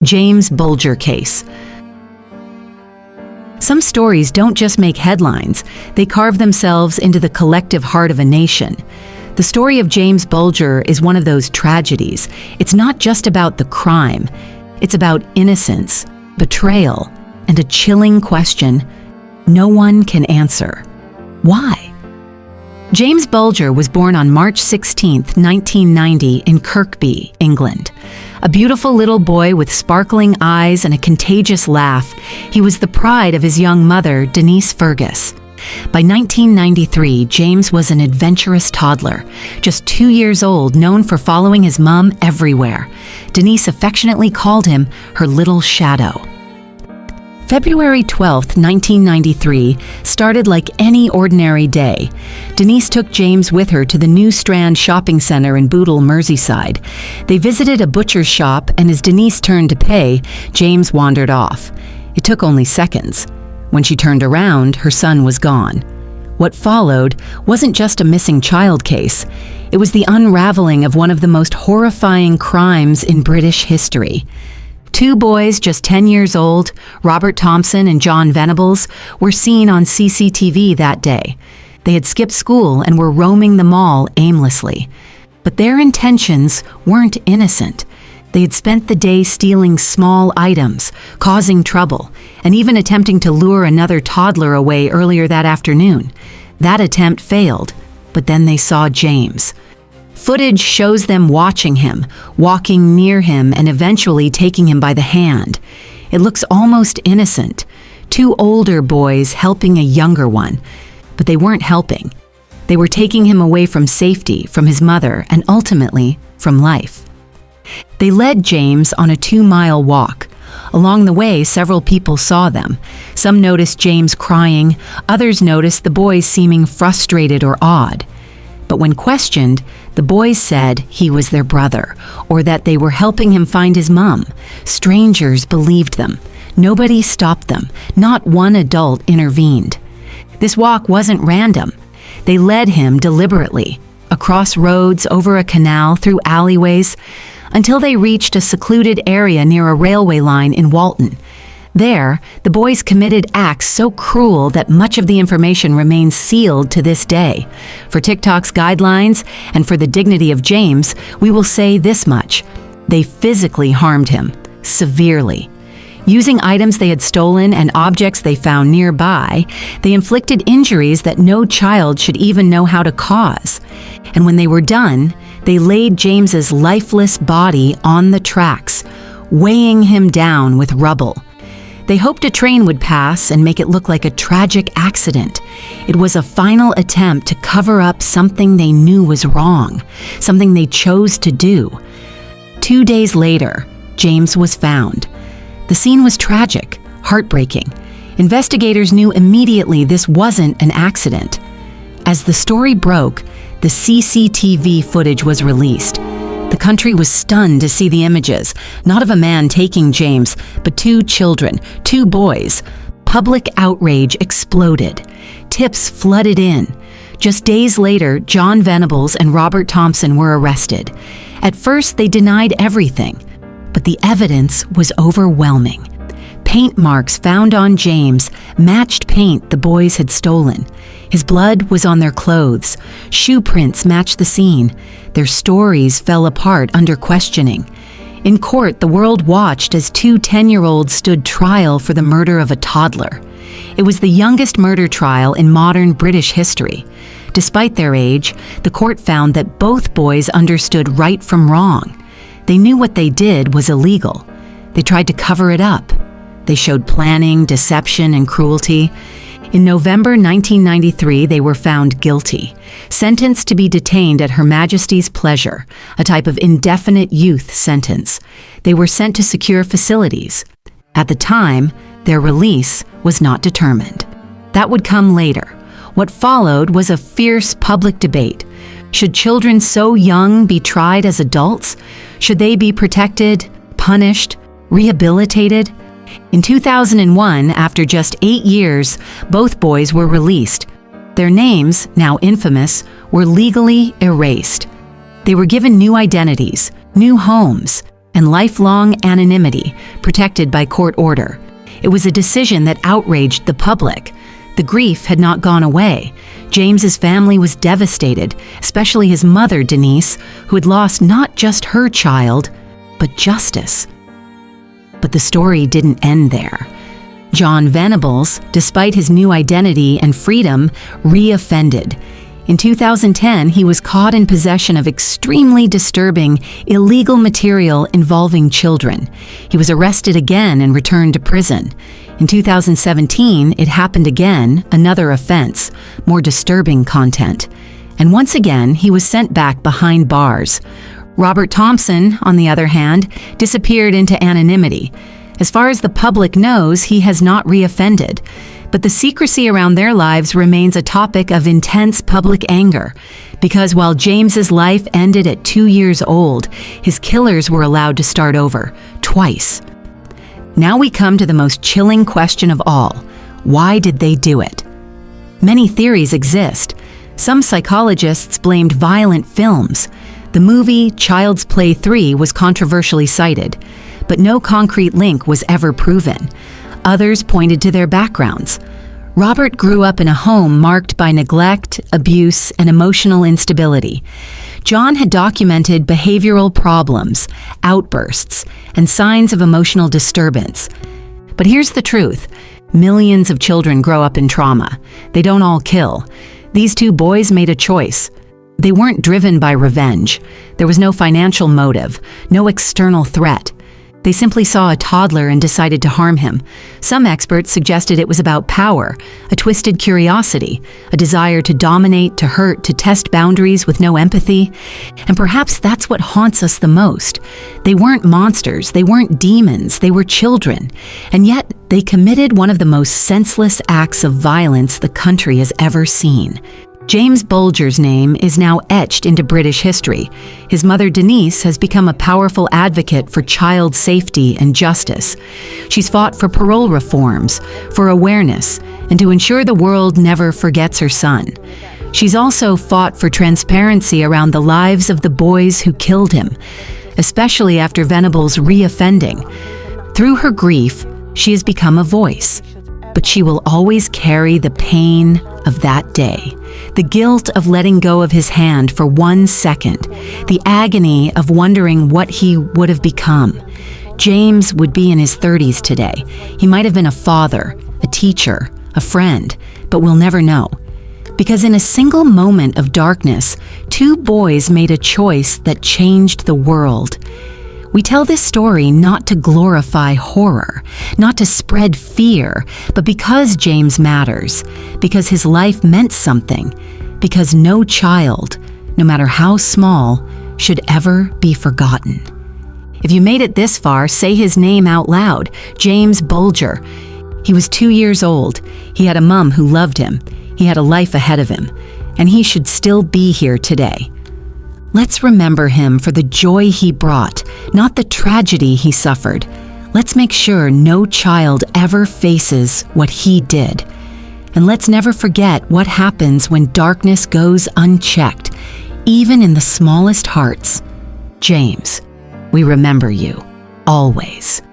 James Bulger case. Some stories don't just make headlines, they carve themselves into the collective heart of a nation. The story of James Bulger is one of those tragedies. It's not just about the crime, it's about innocence, betrayal, and a chilling question no one can answer. Why? James Bulger was born on March 16, 1990 in Kirkby, England. A beautiful little boy with sparkling eyes and a contagious laugh, he was the pride of his young mother, Denise Fergus. By 1993, James was an adventurous toddler, just 2 years old, known for following his mom everywhere. Denise affectionately called him her little shadow. February 12, 1993, started like any ordinary day. Denise took James with her to the New Strand shopping centre in Bootle, Merseyside. They visited a butcher's shop, and as Denise turned to pay, James wandered off. It took only seconds. When she turned around, her son was gone. What followed wasn't just a missing child case. It was the unraveling of one of the most horrifying crimes in British history. 2 boys just 10 years old, Robert Thompson and John Venables, were seen on CCTV that day. They had skipped school and were roaming the mall aimlessly. But their intentions weren't innocent. They had spent the day stealing small items, causing trouble, and even attempting to lure another toddler away earlier that afternoon. That attempt failed, but then they saw James. Footage shows them watching him, walking near him, and eventually taking him by the hand. It looks almost innocent. 2 older boys helping a younger one. But they weren't helping. They were taking him away from safety, from his mother, and ultimately, from life. They led James on a 2-mile walk. Along the way, several people saw them. Some noticed James crying, others noticed the boys seeming frustrated or odd. But when questioned, the boys said he was their brother, or that they were helping him find his mom. Strangers believed them. Nobody stopped them. Not one adult intervened. This walk wasn't random. They led him deliberately, across roads, over a canal, through alleyways, until they reached a secluded area near a railway line in Walton. There, the boys committed acts so cruel that much of the information remains sealed to this day. For TikTok's guidelines and for the dignity of James, we will say this much: they physically harmed him, severely. Using items they had stolen and objects they found nearby, they inflicted injuries that no child should even know how to cause. And when they were done, they laid James's lifeless body on the tracks, weighing him down with rubble. They hoped a train would pass and make it look like a tragic accident. It was a final attempt to cover up something they knew was wrong, something they chose to do. 2 days later, James was found. The scene was tragic, heartbreaking. Investigators knew immediately this wasn't an accident. As the story broke, the CCTV footage was released. The country was stunned to see the images, not of a man taking James, but 2 children, 2 boys. Public outrage exploded. Tips flooded in. Just days later, John Venables and Robert Thompson were arrested. At first, they denied everything, but the evidence was overwhelming. Paint marks found on James matched paint the boys had stolen. His blood was on their clothes. Shoe prints matched the scene. Their stories fell apart under questioning. In court, the world watched as 2 10-year-olds stood trial for the murder of a toddler. It was the youngest murder trial in modern British history. Despite their age, the court found that both boys understood right from wrong. They knew what they did was illegal. They tried to cover it up. They showed planning, deception, and cruelty. In November 1993, they were found guilty, sentenced to be detained at Her Majesty's pleasure, a type of indefinite youth sentence. They were sent to secure facilities. At the time, their release was not determined. That would come later. What followed was a fierce public debate. Should children so young be tried as adults? Should they be protected, punished, rehabilitated? In 2001, after just 8 years, both boys were released. Their names, now infamous, were legally erased. They were given new identities, new homes, and lifelong anonymity, protected by court order. It was a decision that outraged the public. The grief had not gone away. James's family was devastated, especially his mother, Denise, who had lost not just her child, but justice. But the story didn't end there. John Venables, despite his new identity and freedom, reoffended. In 2010, he was caught in possession of extremely disturbing, illegal material involving children. He was arrested again and returned to prison. In 2017, it happened again, another offense, more disturbing content. And once again, he was sent back behind bars. Robert Thompson, on the other hand, disappeared into anonymity. As far as the public knows, he has not reoffended. But the secrecy around their lives remains a topic of intense public anger. Because while James's life ended at 2 years old, his killers were allowed to start over, twice. Now we come to the most chilling question of all. Why did they do it? Many theories exist. Some psychologists blamed violent films. The movie Child's Play 3 was controversially cited, but no concrete link was ever proven. Others pointed to their backgrounds. Robert grew up in a home marked by neglect, abuse, and emotional instability. John had documented behavioral problems, outbursts, and signs of emotional disturbance. But here's the truth. Millions of children grow up in trauma. They don't all kill. These two boys made a choice. They weren't driven by revenge. There was no financial motive, no external threat. They simply saw a toddler and decided to harm him. Some experts suggested it was about power, a twisted curiosity, a desire to dominate, to hurt, to test boundaries with no empathy. And perhaps that's what haunts us the most. They weren't monsters, they weren't demons, they were children. And yet, they committed one of the most senseless acts of violence the country has ever seen. James Bulger's name is now etched into British history. His mother, Denise, has become a powerful advocate for child safety and justice. She's fought for parole reforms, for awareness, and to ensure the world never forgets her son. She's also fought for transparency around the lives of the boys who killed him, especially after Venables' reoffending. Through her grief, she has become a voice, but she will always carry the pain of that day. The guilt of letting go of his hand for 1 second, the agony of wondering what he would have become. James would be in his 30s today. He might have been a father, a teacher, a friend, but we'll never know. Because in a single moment of darkness, 2 boys made a choice that changed the world. We tell this story not to glorify horror, not to spread fear, but because James matters, because his life meant something, because no child, no matter how small, should ever be forgotten. If you made it this far, say his name out loud, James Bulger. He was 2 years old. He had a mom who loved him. He had a life ahead of him, and he should still be here today. Let's remember him for the joy he brought, not the tragedy he suffered. Let's make sure no child ever faces what he did. And let's never forget what happens when darkness goes unchecked, even in the smallest hearts. James, we remember you, always.